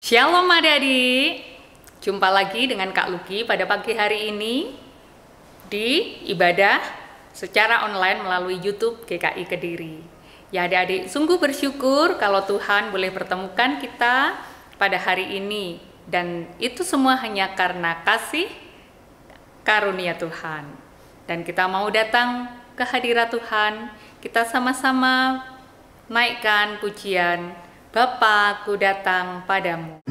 Shalom adik-adik, jumpa lagi dengan Kak Luki pada pagi hari ini di ibadah secara online melalui YouTube GKI Kediri. Ya adik-adik, sungguh bersyukur kalau Tuhan boleh pertemukan kita pada hari ini. Dan itu semua hanya karena kasih karunia Tuhan. Dan kita mau datang ke hadirat Tuhan, kita sama-sama naikkan pujian Bapa, ku datang padamu.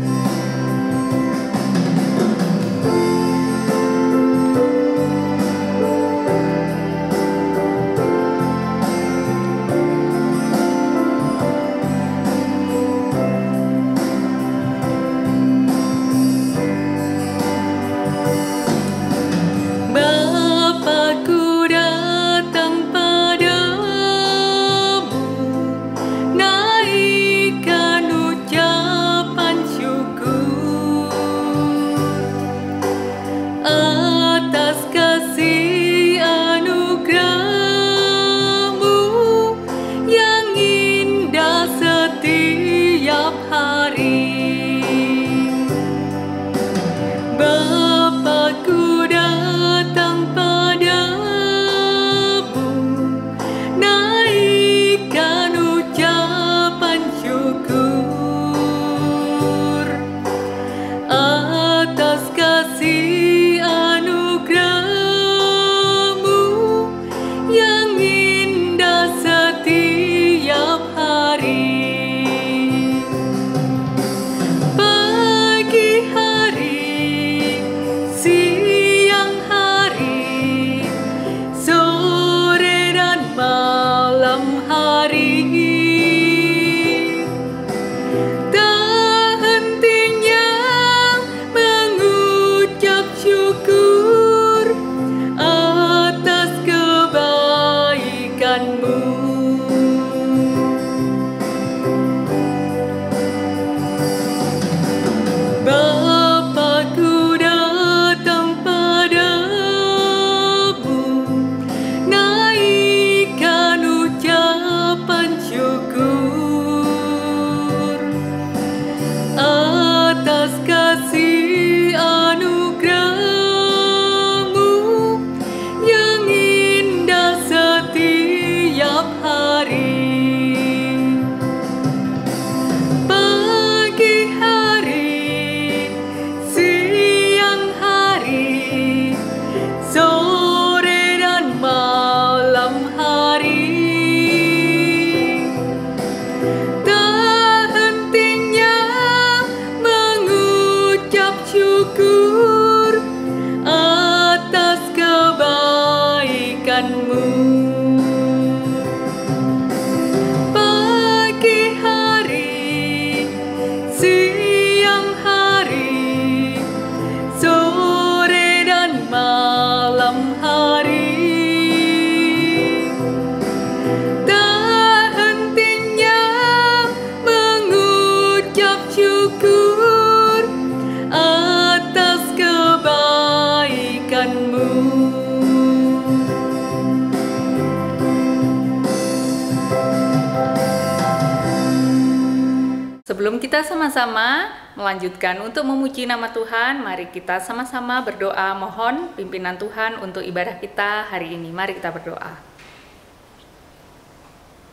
Sebelum kita sama-sama melanjutkan untuk memuji nama Tuhan, mari kita sama-sama berdoa mohon pimpinan Tuhan untuk ibadah kita hari ini. Mari kita berdoa.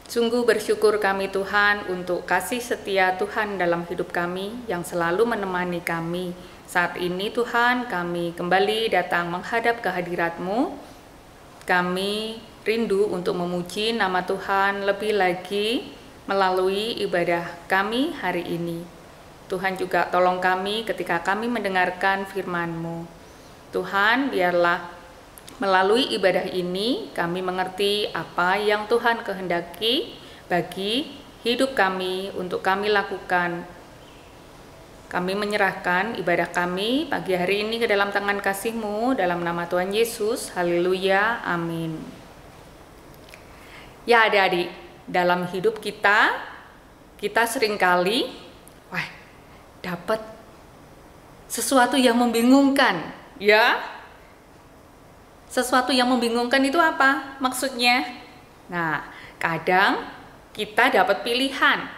Sungguh bersyukur kami Tuhan untuk kasih setia Tuhan dalam hidup kami yang selalu menemani kami. Saat ini Tuhan, kami kembali datang menghadap kehadirat-Mu. Kami rindu untuk memuji nama Tuhan lebih lagi melalui ibadah kami hari ini. Tuhan juga tolong kami ketika kami mendengarkan firman-Mu. Tuhan, biarlah melalui ibadah ini kami mengerti apa yang Tuhan kehendaki bagi hidup kami untuk kami lakukan. Kami menyerahkan ibadah kami pagi hari ini ke dalam tangan kasih-Mu dalam nama Tuhan Yesus. Haleluya, amin. Ya adik-adik, dalam hidup kita seringkali dapat sesuatu yang membingungkan, ya. Sesuatu yang membingungkan itu apa maksudnya? Nah, kadang kita dapat pilihan.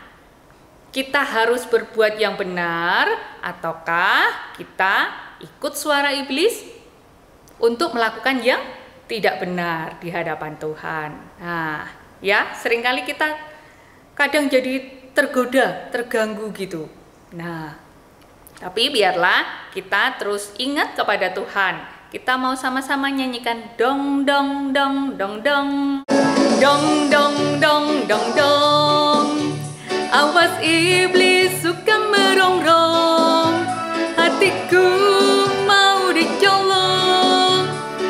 kita harus berbuat yang benar ataukah kita ikut suara iblis untuk melakukan yang tidak benar di hadapan Tuhan. Nah, ya, seringkali kita kadang jadi tergoda, terganggu gitu. Nah, tapi biarlah kita terus ingat kepada Tuhan. Kita mau sama-sama nyanyikan dong dong dong dong dong. Dong dong dong dong dong. Awas iblis suka merongrong, hatiku mau dicolong.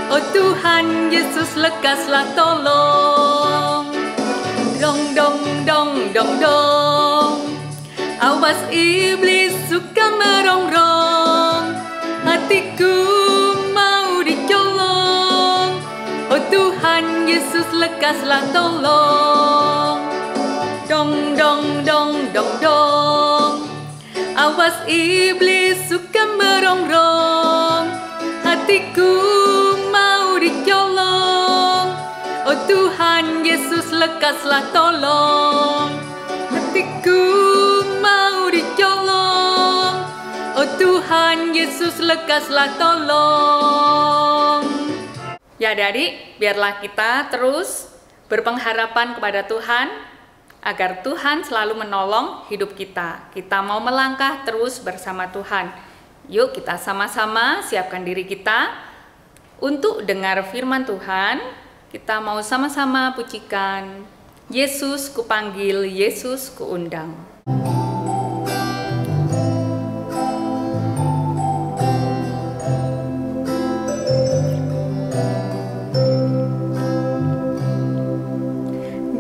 Oh Tuhan Yesus lekaslah tolong. Dong dong dong dong dong. Awas iblis suka merongrong, hatiku mau dicolong. Oh Tuhan Yesus lekaslah tolong. Dong dong dong dong dong. Awas iblis suka merongrong, hatiku mau dicolong. Oh Tuhan Yesus lekaslah tolong. Hatiku mau dicolong. Oh Tuhan Yesus lekaslah tolong. Ya adik-adik, biarlah kita terus berpengharapan kepada Tuhan agar Tuhan selalu menolong hidup kita. Kita mau melangkah terus bersama Tuhan. Yuk kita sama-sama siapkan diri kita untuk dengar firman Tuhan. Kita mau sama-sama pujikan Yesus kupanggil, Yesus kuundang.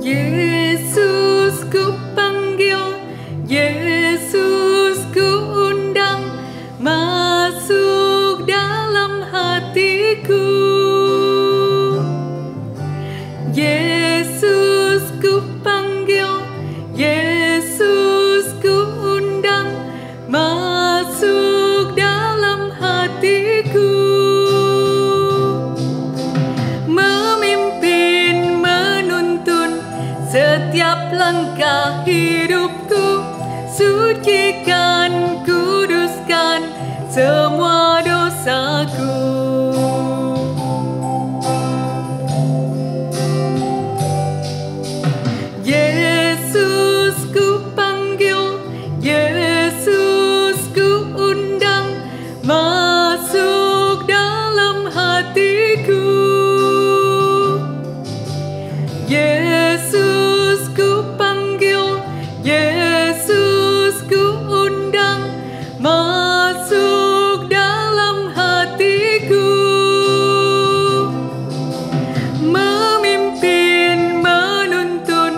Yesus kupanggil, Yesus kuundang, masuk dalam hatiku. Yesus kupanggil, Yesus kuundang, masuk dalam hatiku. Memimpin, menuntun setiap langkah hidupku, sucikan, kuduskan semua dosaku. Yesus kupanggil, Yesus kuundang, masuk dalam hatiku. Yesus kupanggil, Yesus kuundang, masuk dalam hatiku. Memimpin, menuntun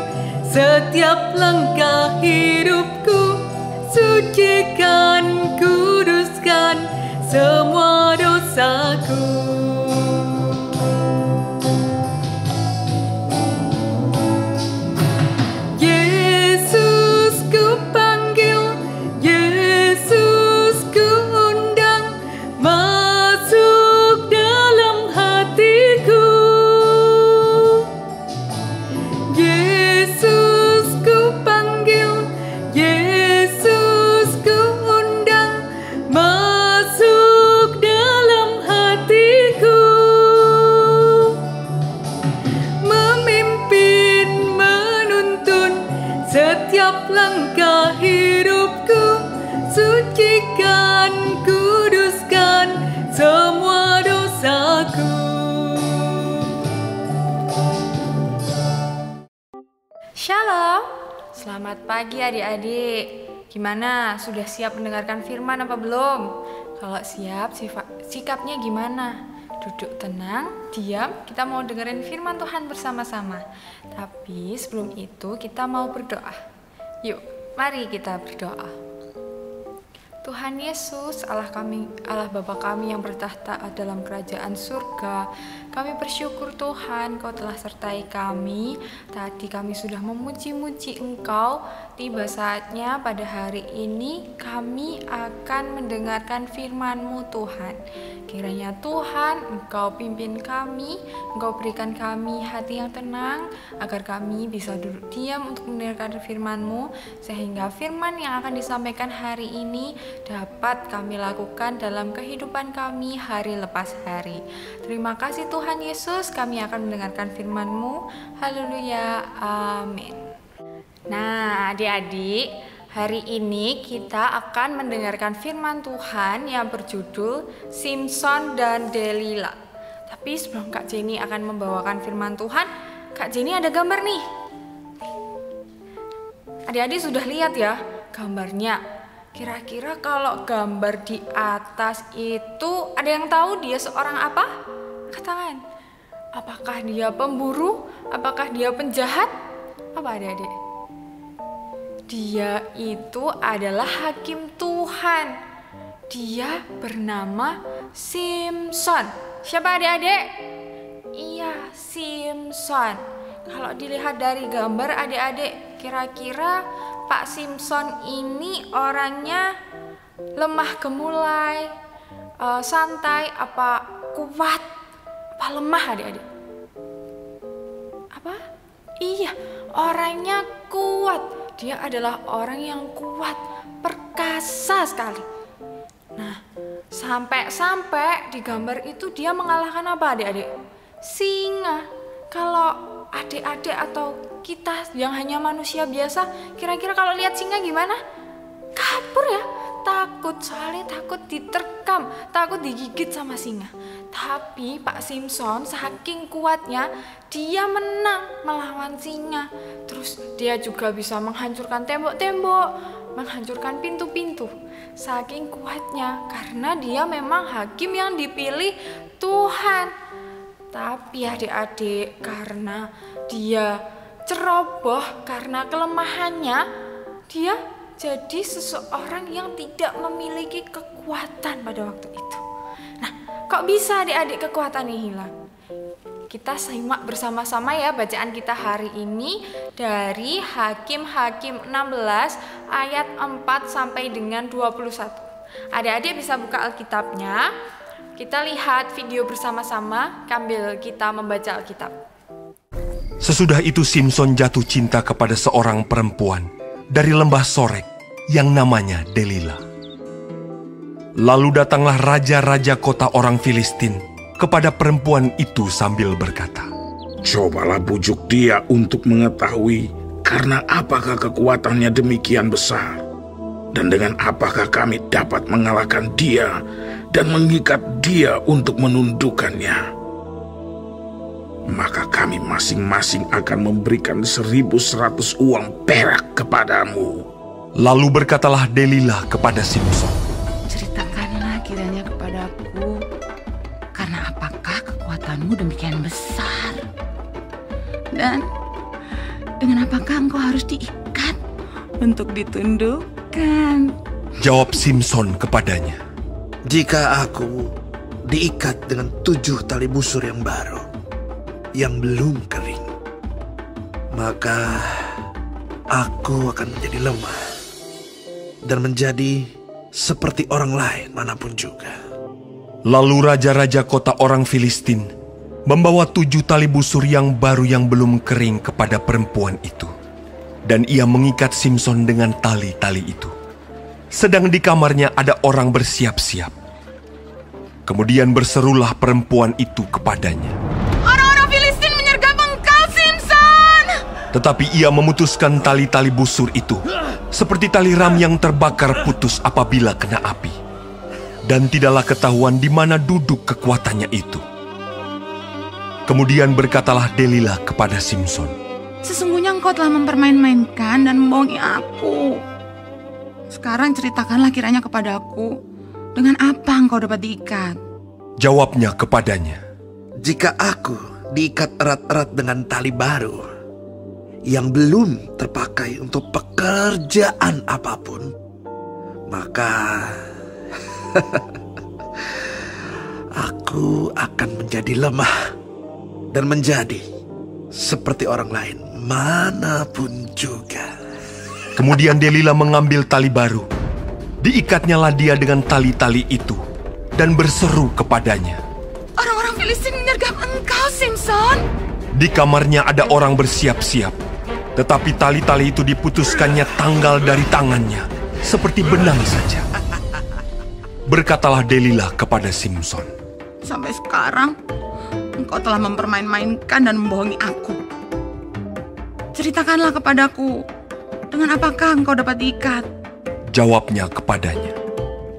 setiap langkah hidupku, sucikan, kuduskan semua dosaku. Yesus kupanggil, Yesus kuundang, masuk dalam hatiku. Yesus kupanggil, Yesus kuundang, masuk dalam hatiku. Memimpin, menuntun setiap langkah hidupku, sucikan, kuduskan semua dosaku. Shalom, selamat pagi adik-adik. Gimana? Sudah siap mendengarkan firman apa belum? Kalau siap, sikapnya gimana? Duduk tenang, diam, kita mau dengerin firman Tuhan bersama-sama. Tapi sebelum itu kita mau berdoa. Yuk, mari kita berdoa. Tuhan Yesus, Allah kami, Allah Bapa kami yang bertahta dalam kerajaan surga, kami bersyukur Tuhan, Kau telah sertai kami. Tadi kami sudah memuji-muji Engkau. Tiba saatnya pada hari ini kami akan mendengarkan firman-Mu Tuhan. Kiranya Tuhan, Engkau pimpin kami, Engkau berikan kami hati yang tenang, agar kami bisa duduk diam untuk mendengarkan firman-Mu, sehingga firman yang akan disampaikan hari ini dapat kami lakukan dalam kehidupan kami hari lepas hari. Terima kasih Tuhan Yesus, kami akan mendengarkan firman-Mu. Haleluya, amin. Nah, adik-adik, hari ini kita akan mendengarkan firman Tuhan yang berjudul Simson dan Delila. Tapi sebelum Kak Jenny akan membawakan firman Tuhan, Kak Jenny ada gambar nih. Adik-adik sudah lihat ya gambarnya. Kira-kira kalau gambar di atas itu ada yang tahu dia seorang apa? Katakan. Apakah dia pemburu? Apakah dia penjahat? Apa adik-adik? Dia itu adalah hakim Tuhan. Dia bernama Simson. Siapa adik-adik? Iya, Simson. Kalau dilihat dari gambar adik-adik, kira-kira Pak Simson ini orangnya lemah gemulai, santai, apa kuat, apa lemah adik-adik? Apa? Iya, orangnya kuat. Dia adalah orang yang kuat, perkasa sekali. Nah, sampai di gambar itu dia mengalahkan apa adik-adik? Singa. Kalau adik-adik atau kita yang hanya manusia biasa, kira-kira kalau lihat singa gimana? Kabur ya, takut, soalnya takut diterkam, takut digigit sama singa. Tapi Pak Simson saking kuatnya, dia menang melawan singa. Terus dia juga bisa menghancurkan tembok-tembok, menghancurkan pintu-pintu. Saking kuatnya, karena dia memang hakim yang dipilih Tuhan. Tapi adik-adik, karena dia ceroboh, karena kelemahannya, dia jadi seseorang yang tidak memiliki kekuatan pada waktu itu. Nah, kok bisa adik-adik kekuatannya hilang? Kita simak bersama-sama ya bacaan kita hari ini dari Hakim-Hakim 16 ayat 4 sampai dengan 21. Adik-adik bisa buka Alkitabnya. Kita lihat video bersama-sama sambil kita membaca Alkitab. Sesudah itu Simson jatuh cinta kepada seorang perempuan dari lembah Sorek yang namanya Delila. Lalu datanglah raja-raja kota orang Filistin kepada perempuan itu sambil berkata, "Cobalah bujuk dia untuk mengetahui karena apakah kekuatannya demikian besar, dan dengan apakah kami dapat mengalahkan dia dan mengikat dia untuk menundukkannya. Maka kami masing-masing akan memberikan 1.100 uang perak kepadamu." Lalu berkatalah Delila kepada Simson, "Ceritakanlah kiranya kepadaku, karena apakah kekuatanmu demikian besar? Dan dengan apakah engkau harus diikat untuk ditundukkan?" Jawab Simson kepadanya, "Jika aku diikat dengan 7 tali busur yang baru, yang belum kering, maka aku akan menjadi lemah dan menjadi seperti orang lain manapun juga." Lalu raja-raja kota orang Filistin membawa 7 tali busur yang baru yang belum kering kepada perempuan itu. Dan ia mengikat Simson dengan tali-tali itu. Sedang di kamarnya ada orang bersiap-siap. Kemudian berserulah perempuan itu kepadanya, "Orang-orang Filistin menyergap engkau, Simson!" Tetapi ia memutuskan tali-tali busur itu, seperti tali ram yang terbakar putus apabila kena api. Dan tidaklah ketahuan di mana duduk kekuatannya itu. Kemudian berkatalah Delila kepada Simson, "Sesungguhnya engkau telah mempermain-mainkan dan membohongi aku. Sekarang ceritakanlah kiranya kepadaku, dengan apa engkau dapat diikat?" Jawabnya kepadanya, "Jika aku diikat erat-erat dengan tali baru yang belum terpakai untuk pekerjaan apapun, maka aku akan menjadi lemah dan menjadi seperti orang lain manapun juga. Kemudian Delila mengambil tali baru. Diikatnyalah dia dengan tali-tali itu dan berseru kepadanya. Orang-orang Filistin menyergap engkau, Simson. Di kamarnya ada orang bersiap-siap, tetapi tali-tali itu diputuskannya tanggal dari tangannya, seperti benang saja. Berkatalah Delila kepada Simson, Sampai sekarang, engkau telah mempermain-mainkan dan membohongi aku. Ceritakanlah kepadaku, dengan apakah engkau dapat diikat? Jawabnya kepadanya.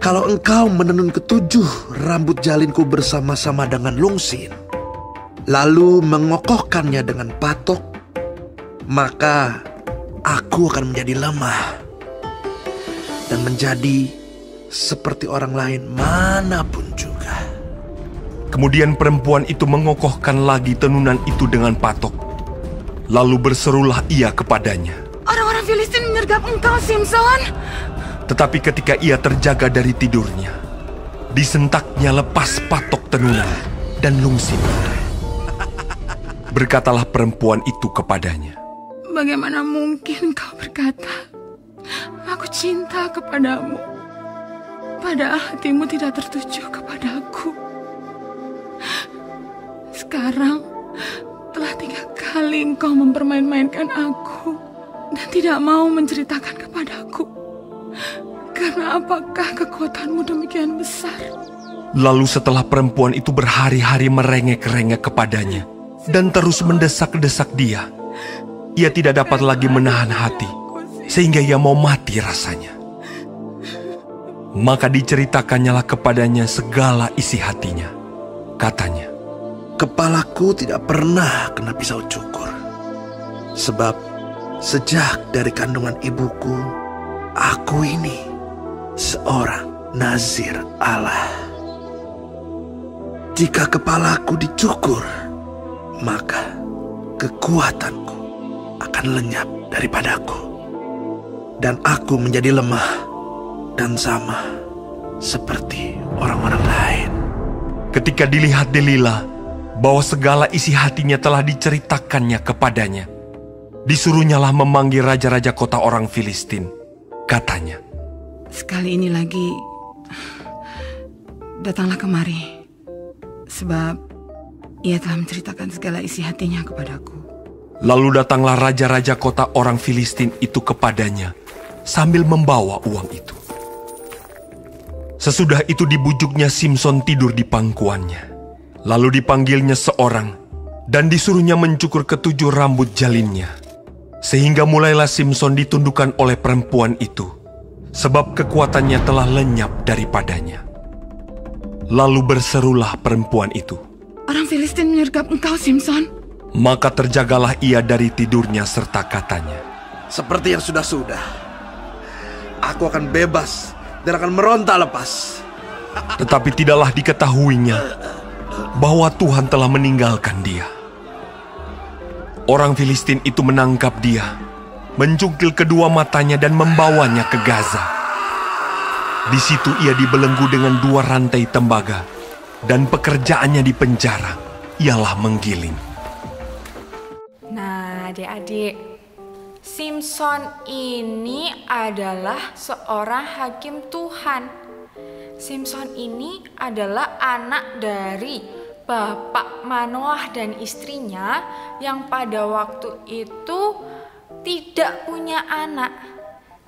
Kalau engkau menenun ketujuh rambut jalinku bersama-sama dengan lungsin, lalu mengokohkannya dengan patok, maka aku akan menjadi lemah dan menjadi seperti orang lain manapun juga. Kemudian perempuan itu mengokohkan lagi tenunan itu dengan patok. Lalu berserulah ia kepadanya. Orang-orang Filistin menyergap engkau, Simson. Tetapi ketika ia terjaga dari tidurnya, disentaknya lepas patok tenunan dan lungsin. Berkatalah perempuan itu kepadanya. Bagaimana mungkin kau berkata, aku cinta kepadamu, padahal hatimu tidak tertuju kepadaku. Sekarang telah 3 kali engkau mempermain-mainkan aku dan tidak mau menceritakan kepadaku. Karena apakah kekuatanmu demikian besar? Lalu setelah perempuan itu berhari-hari merengek-rengek kepadanya dan terus mendesak-desak dia, ia tidak dapat lagi menahan hati, sehingga ia mau mati rasanya. Maka diceritakannya kepadanya segala isi hatinya. Katanya, Kepalaku tidak pernah kena pisau cukur, sebab sejak dari kandungan ibuku, aku ini seorang nazir Allah. Jika kepalaku dicukur, maka kekuatanku akan lenyap daripadaku, dan aku menjadi lemah dan sama seperti orang-orang lain. ketika dilihat Delila bahwa segala isi hatinya telah diceritakannya kepadanya, disuruhnyalah memanggil raja-raja kota orang Filistin. Katanya, Sekali ini lagi, datanglah kemari, sebab ia telah menceritakan segala isi hatinya kepadaku. lalu datanglah raja-raja kota orang Filistin itu kepadanya sambil membawa uang itu. Sesudah itu dibujuknya Simson tidur di pangkuannya. Lalu dipanggilnya seorang dan disuruhnya mencukur ketujuh rambut jalinnya. Sehingga mulailah Simson ditundukkan oleh perempuan itu, sebab kekuatannya telah lenyap daripadanya. Lalu berserulah perempuan itu, Orang Filistin menyergap engkau, Simson. maka terjagalah ia dari tidurnya serta katanya, Seperti yang sudah-sudah, aku akan bebas dan akan meronta lepas. tetapi tidaklah diketahuinya bahwa Tuhan telah meninggalkan dia. Orang Filistin itu menangkap dia, mencungkil kedua matanya dan membawanya ke Gaza. Di situ ia dibelenggu dengan 2 rantai tembaga, dan pekerjaannya di penjara ialah menggiling. Nah, adik-adik, Simson ini adalah seorang hakim Tuhan. Simson ini adalah anak dari Bapak Manoah dan istrinya yang pada waktu itu tidak punya anak.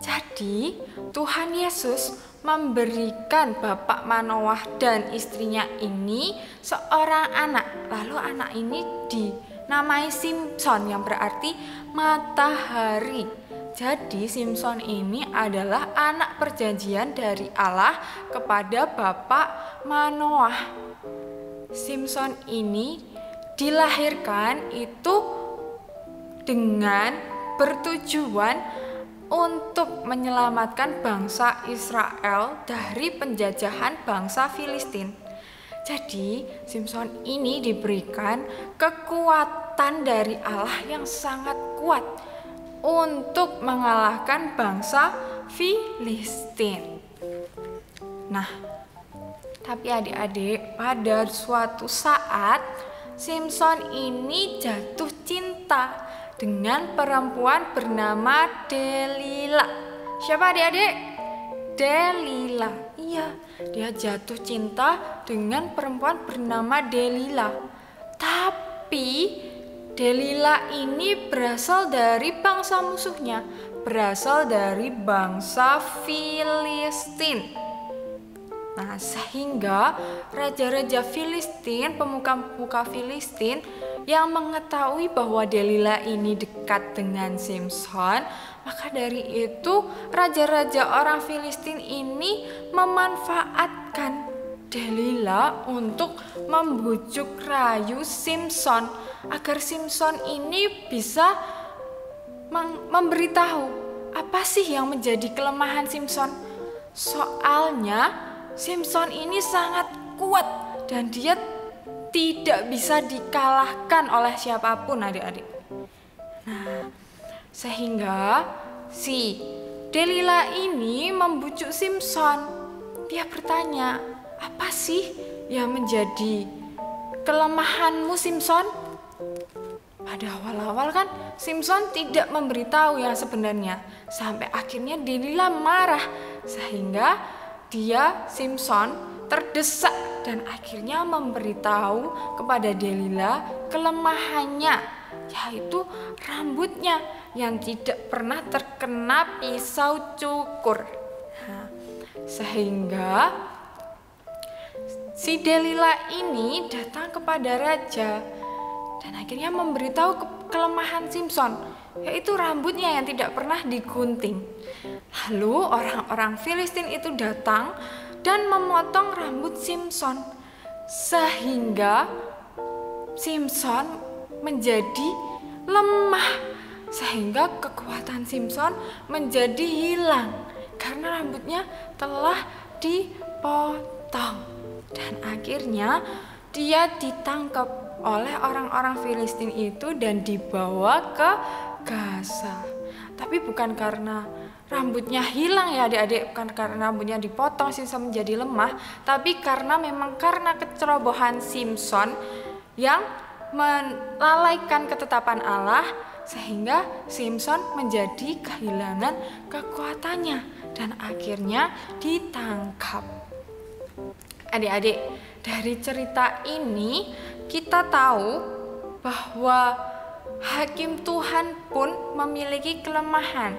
Jadi, Tuhan Yesus memberikan Bapak Manoah dan istrinya ini seorang anak. Lalu anak ini dinamai Simson yang berarti matahari. Jadi Simson ini adalah anak perjanjian dari Allah kepada Bapak Manoah. Simson ini dilahirkan itu dengan bertujuan untuk menyelamatkan bangsa Israel dari penjajahan bangsa Filistin. Jadi Simson ini diberikan kekuatan dari Allah yang sangat kuat untuk mengalahkan bangsa Filistin. Nah, tapi adik-adik, pada suatu saat Simpson ini jatuh cinta dengan perempuan bernama Delila. Siapa adik-adik? Delila. Iya, dia jatuh cinta dengan perempuan bernama Delila. Tapi Delila ini berasal dari bangsa musuhnya, berasal dari bangsa Filistin. Nah, sehingga raja-raja Filistin, pemuka-pemuka Filistin yang mengetahui bahwa Delila ini dekat dengan Simpson, maka dari itu raja-raja orang Filistin ini memanfaatkan Delila untuk membujuk rayu Simpson agar Simpson ini bisa memberitahu apa sih yang menjadi kelemahan Simpson. Soalnya Simpson ini sangat kuat dan dia tidak bisa dikalahkan oleh siapapun, adik-adik. Nah, sehingga si Delila ini membujuk Simpson. Dia bertanya, apa sih yang menjadi kelemahanmu, Simpson? Pada awal-awal kan Simpson tidak memberitahu yang sebenarnya. Sampai akhirnya Delila marah, sehingga Simpson terdesak dan akhirnya memberitahu kepada Delila kelemahannya, yaitu rambutnya yang tidak pernah terkena pisau cukur. Nah, sehingga si Delila ini datang kepada raja dan akhirnya memberitahu kelemahan Simpson, yaitu rambutnya yang tidak pernah digunting. Lalu orang-orang Filistin itu datang dan memotong rambut Simpson, sehingga Simpson menjadi lemah, sehingga kekuatan Simpson menjadi hilang karena rambutnya telah dipotong. Dan akhirnya dia ditangkap oleh orang-orang Filistin itu dan dibawa ke Gaza. Tapi bukan karena rambutnya hilang ya adik-adik, bukan karena rambutnya dipotong Simpson menjadi lemah, tapi karena kecerobohan Simpson yang melalaikan ketetapan Allah, sehingga Simpson menjadi kehilangan kekuatannya dan akhirnya ditangkap. Adik-adik, dari cerita ini kita tahu bahwa hakim Tuhan pun memiliki kelemahan.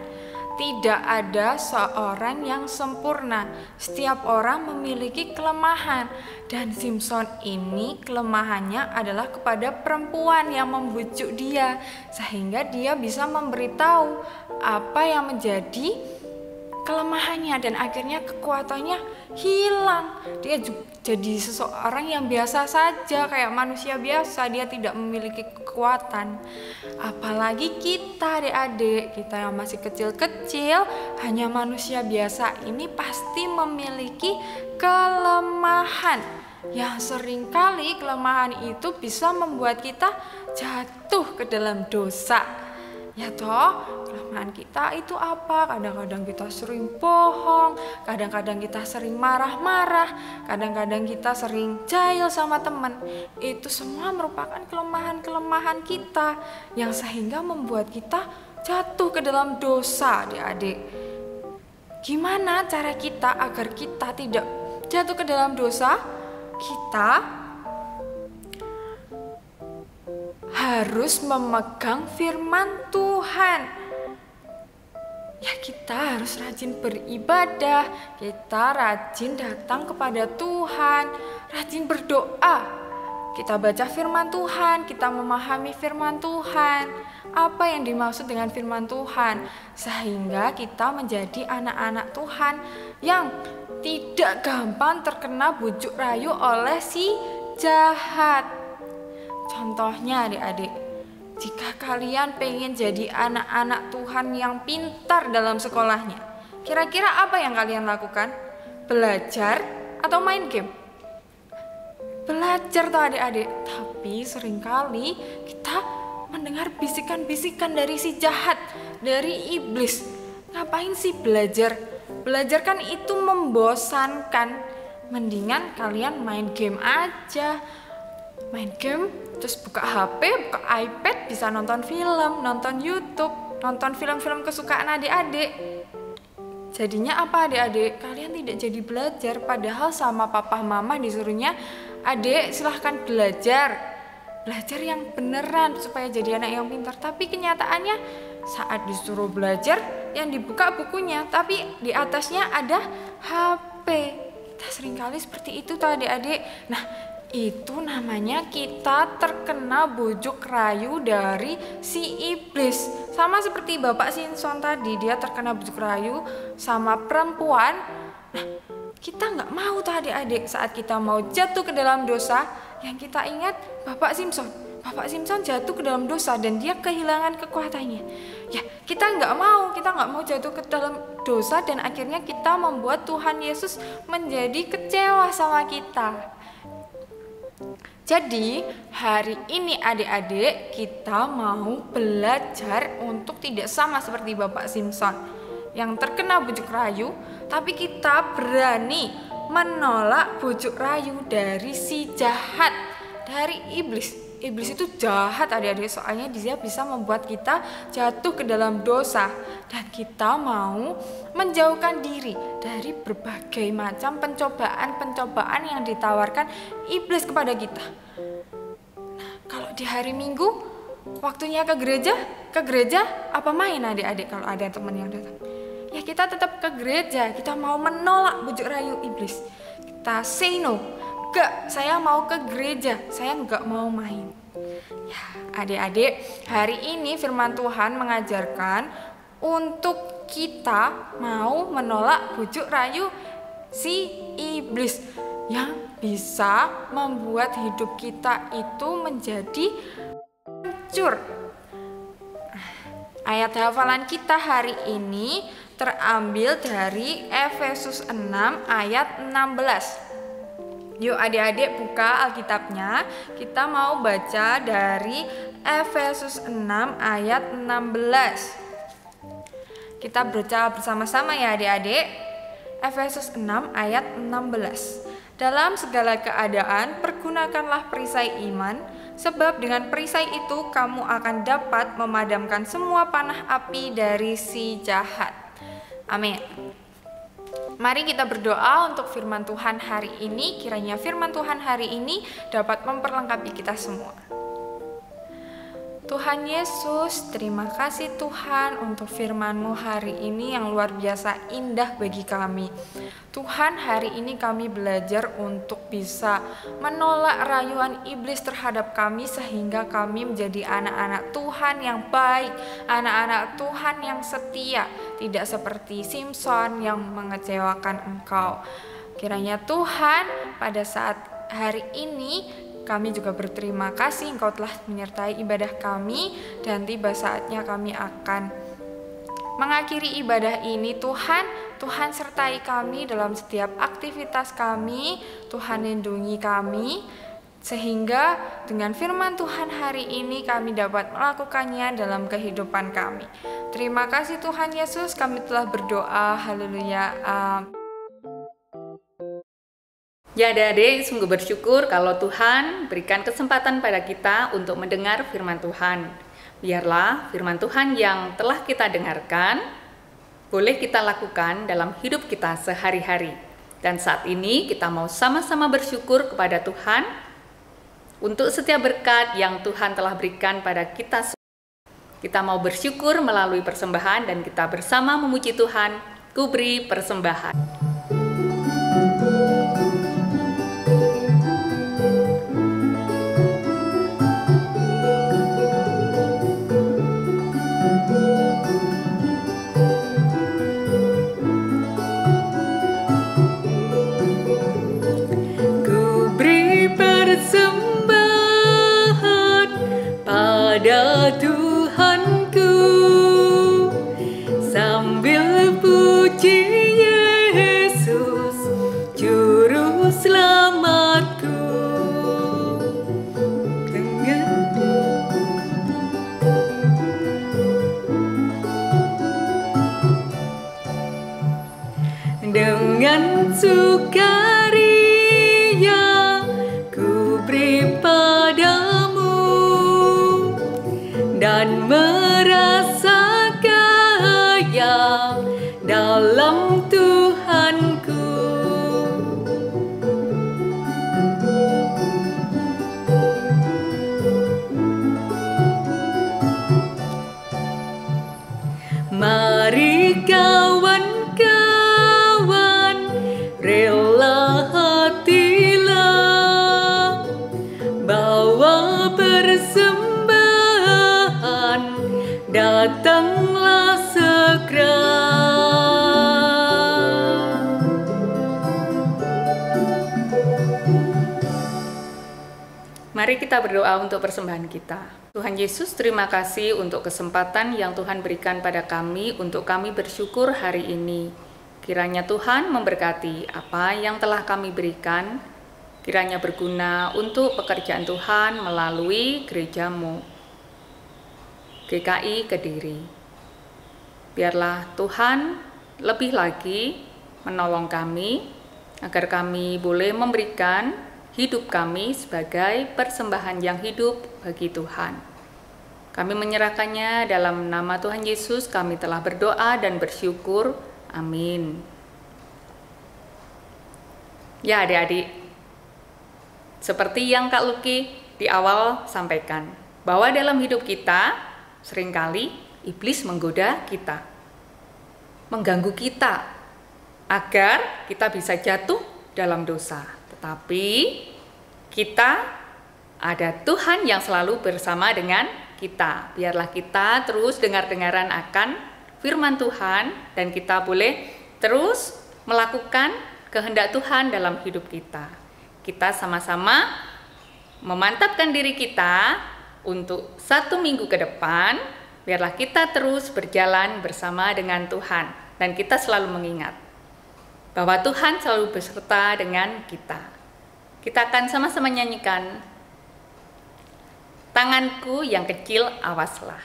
Tidak ada seorang yang sempurna. Setiap orang memiliki kelemahan. Dan Simpson ini kelemahannya adalah kepada perempuan yang membujuk dia, sehingga dia bisa memberitahu apa yang menjadi kelemahannya dan akhirnya kekuatannya hilang. Dia jadi seseorang yang biasa saja, kayak manusia biasa, dia tidak memiliki kekuatan. Apalagi kita adik-adik, kita yang masih kecil-kecil, hanya manusia biasa ini pasti memiliki kelemahan yang seringkali kelemahan itu bisa membuat kita jatuh ke dalam dosa. Ya toh, kelemahan kita itu apa? Kadang-kadang kita sering bohong, kadang-kadang kita sering marah-marah, kadang-kadang kita sering jahil sama teman. Itu semua merupakan kelemahan-kelemahan kita yang sehingga membuat kita jatuh ke dalam dosa, adik-adik. Gimana cara kita agar kita tidak jatuh ke dalam dosa? Kita harus memegang firman Tuhan. Ya, kita harus rajin beribadah, kita rajin datang kepada Tuhan, rajin berdoa. Kita baca firman Tuhan, kita memahami firman Tuhan. Apa yang dimaksud dengan firman Tuhan? Sehingga kita menjadi anak-anak Tuhan yang tidak gampang terkena bujuk rayu oleh si jahat. Contohnya adik-adik, jika kalian pengen jadi anak-anak Tuhan yang pintar dalam sekolahnya, kira-kira apa yang kalian lakukan? Belajar atau main game? Belajar tuh adik-adik. Tapi seringkali kita mendengar bisikan-bisikan dari si jahat, dari iblis. Ngapain sih belajar? belajar kan itu membosankan. Mendingan kalian main game aja. Main game, terus buka HP, buka iPad, bisa nonton film, nonton YouTube, nonton film-film kesukaan adik-adik. Jadinya apa adik-adik? Kalian tidak jadi belajar, padahal sama papa mama disuruhnya, adik silahkan belajar. Belajar yang beneran supaya jadi anak yang pintar. Tapi kenyataannya saat disuruh belajar, yang dibuka bukunya, tapi di atasnya ada HP. Kita seringkali seperti itu tuh adik-adik. Nah, itu namanya kita terkena bujuk rayu dari si iblis. Sama seperti Bapak Simpson tadi, dia terkena bujuk rayu sama perempuan. Nah, kita nggak mau tuh adik-adik saat kita mau jatuh ke dalam dosa, yang kita ingat Bapak Simpson jatuh ke dalam dosa dan dia kehilangan kekuatannya. Ya, kita nggak mau jatuh ke dalam dosa dan akhirnya kita membuat Tuhan Yesus menjadi kecewa sama kita. Jadi hari ini adik-adik kita mau belajar untuk tidak sama seperti Bapak Simpson yang terkena bujuk rayu, tapi kita berani menolak bujuk rayu dari si jahat, dari iblis. Iblis itu jahat adik-adik, soalnya dia bisa membuat kita jatuh ke dalam dosa. Dan kita mau menjauhkan diri dari berbagai macam pencobaan-pencobaan yang ditawarkan iblis kepada kita. Nah, kalau di hari Minggu, waktunya ke gereja apa main adik-adik kalau ada teman yang datang? Ya kita tetap ke gereja, kita mau menolak bujuk rayu iblis. Kita say no. Enggak, saya mau ke gereja, saya enggak mau main. Ya, adik-adik, hari ini firman Tuhan mengajarkan untuk kita mau menolak bujuk rayu si iblis yang bisa membuat hidup kita itu menjadi hancur. Ayat hafalan kita hari ini terambil dari Efesus 6 ayat 16. Yuk adik-adik buka Alkitabnya, kita mau baca dari Efesus 6 ayat 16. Kita baca bersama-sama ya adik-adik. Efesus 6 ayat 16. Dalam segala keadaan pergunakanlah perisai iman, sebab dengan perisai itu kamu akan dapat memadamkan semua panah api dari si jahat. Amin. Mari kita berdoa untuk firman Tuhan hari ini. Kiranya firman Tuhan hari ini dapat memperlengkapi kita semua. Tuhan Yesus, terima kasih Tuhan untuk firman-Mu hari ini yang luar biasa indah bagi kami. Tuhan, hari ini kami belajar untuk bisa menolak rayuan iblis terhadap kami sehingga kami menjadi anak-anak Tuhan yang baik, anak-anak Tuhan yang setia, tidak seperti Simpson yang mengecewakan Engkau. Kiranya Tuhan pada saat hari ini kami juga berterima kasih Engkau telah menyertai ibadah kami dan tiba saatnya kami akan mengakhiri ibadah ini. Tuhan sertai kami dalam setiap aktivitas kami, Tuhan lindungi kami sehingga dengan firman Tuhan hari ini kami dapat melakukannya dalam kehidupan kami. Terima kasih Tuhan Yesus, kami telah berdoa. Haleluya. Ya adik-adik, sungguh bersyukur kalau Tuhan berikan kesempatan pada kita untuk mendengar firman Tuhan. Biarlah firman Tuhan yang telah kita dengarkan boleh kita lakukan dalam hidup kita sehari-hari. Dan saat ini kita mau sama-sama bersyukur kepada Tuhan untuk setiap berkat yang Tuhan telah berikan pada kita. Kita mau bersyukur melalui persembahan dan kita bersama memuji Tuhan. Ku beri persembahan. Persembahan pada Tuhanku sambil puji Yesus. sukaria ku beri padamu, dan merasa kaya dalam Tuhanku. Mari kawan-kawan, rela hatilah, bawa persembahan, datanglah segera. Mari kita berdoa untuk persembahan kita. Tuhan Yesus, terima kasih untuk kesempatan yang Tuhan berikan pada kami untuk kami bersyukur hari ini. Kiranya Tuhan memberkati apa yang telah kami berikan, kiranya berguna untuk pekerjaan Tuhan melalui gereja-Mu, GKI Kediri. Biarlah Tuhan lebih lagi menolong kami, agar kami boleh memberikan hidup kami sebagai persembahan yang hidup bagi Tuhan. Kami menyerahkannya dalam nama Tuhan Yesus, kami telah berdoa dan bersyukur. Amin. Ya adik-adik, seperti yang Kak Luki di awal sampaikan, bahwa dalam hidup kita seringkali iblis menggoda kita, mengganggu kita, agar kita bisa jatuh dalam dosa. Tetapi kita ada Tuhan yang selalu bersama dengan kita. Biarlah kita terus dengar-dengaran akan firman Tuhan, dan kita boleh terus melakukan kehendak Tuhan dalam hidup kita. Kita sama-sama memantapkan diri kita untuk 1 minggu ke depan. Biarlah kita terus berjalan bersama dengan Tuhan, dan kita selalu mengingat bahwa Tuhan selalu beserta dengan kita. Kita akan sama-sama nyanyikan Tanganku yang Kecil Awaslah.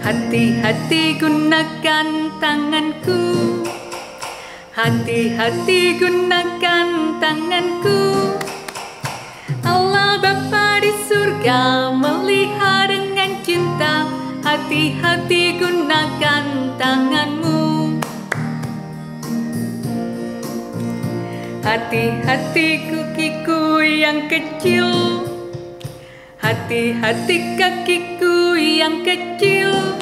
Hati-hati gunakan tanganku, hati-hati gunakan tanganku. Allah Bapa di surga melihat dengan cinta. Hati-hati gunakan tanganmu, hati-hati kukiku yang kecil, hati-hati kakiku yang kecil.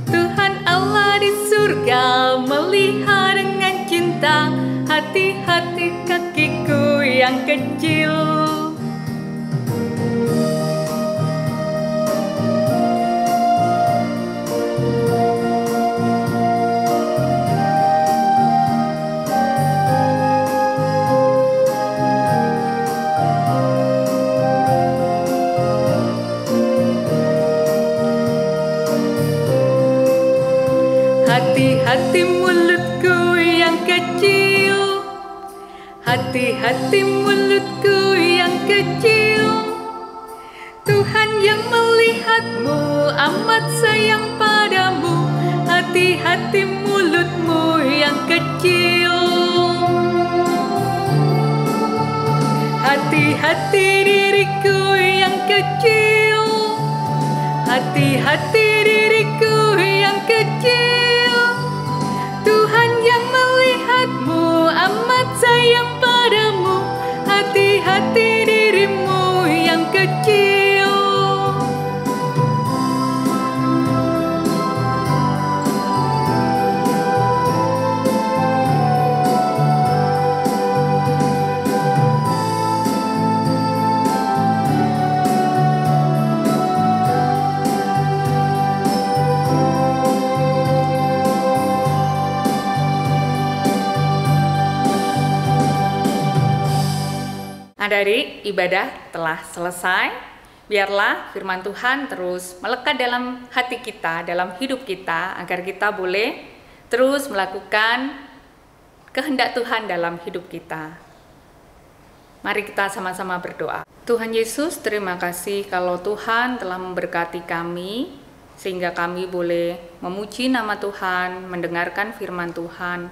Tuhan Allah di surga melihat dengan cinta. Hati-hati kakiku yang kecil. Hati-hati mulutku yang kecil, hati-hati mulutku yang kecil. Tuhan yang melihatmu amat sayang padamu. Hati-hati mulutmu yang kecil. Hati-hati diriku yang kecil, hati-hati diriku yang kecil. Tuhan yang melihatmu amat sayang padamu. Hati-hati dirimu yang kecil. Adik-adik, ibadah telah selesai. Biarlah firman Tuhan terus melekat dalam hati kita, dalam hidup kita, agar kita boleh terus melakukan kehendak Tuhan dalam hidup kita. Mari kita sama-sama berdoa. Tuhan Yesus, terima kasih kalau Tuhan telah memberkati kami, sehingga kami boleh memuji nama Tuhan, mendengarkan firman Tuhan.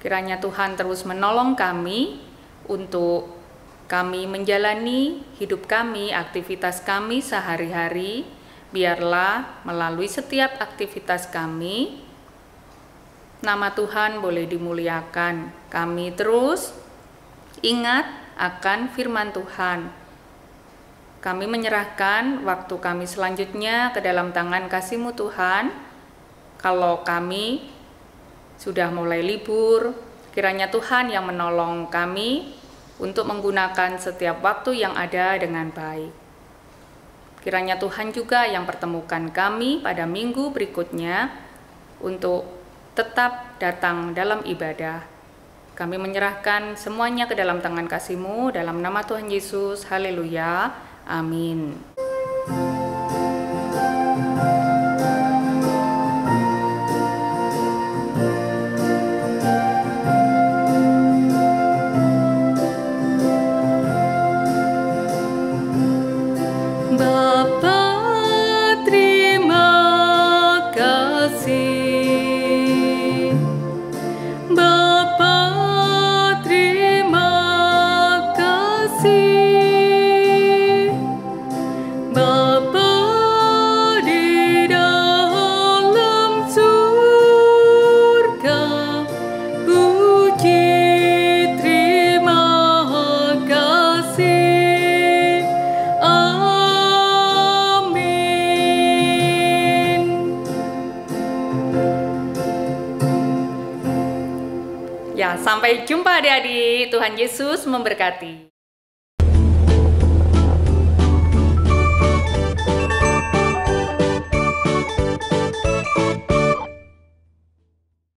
Kiranya Tuhan terus menolong kami untuk kami menjalani hidup kami, aktivitas kami sehari-hari. Biarlah melalui setiap aktivitas kami, nama Tuhan boleh dimuliakan. Kami terus ingat akan firman Tuhan. Kami menyerahkan waktu kami selanjutnya ke dalam tangan kasih-Mu Tuhan. Kalau kami sudah mulai libur, kiranya Tuhan yang menolong kami untuk menggunakan setiap waktu yang ada dengan baik. Kiranya Tuhan juga yang pertemukan kami pada minggu berikutnya untuk tetap datang dalam ibadah. Kami menyerahkan semuanya ke dalam tangan kasih-Mu, dalam nama Tuhan Yesus. Haleluya. Amin. Bapa, terima kasih. Bapa, terima kasih. Bapa di dalam surga, puji terima kasih. Amin. Ya, sampai jumpa adik-adik. Tuhan Yesus memberkati.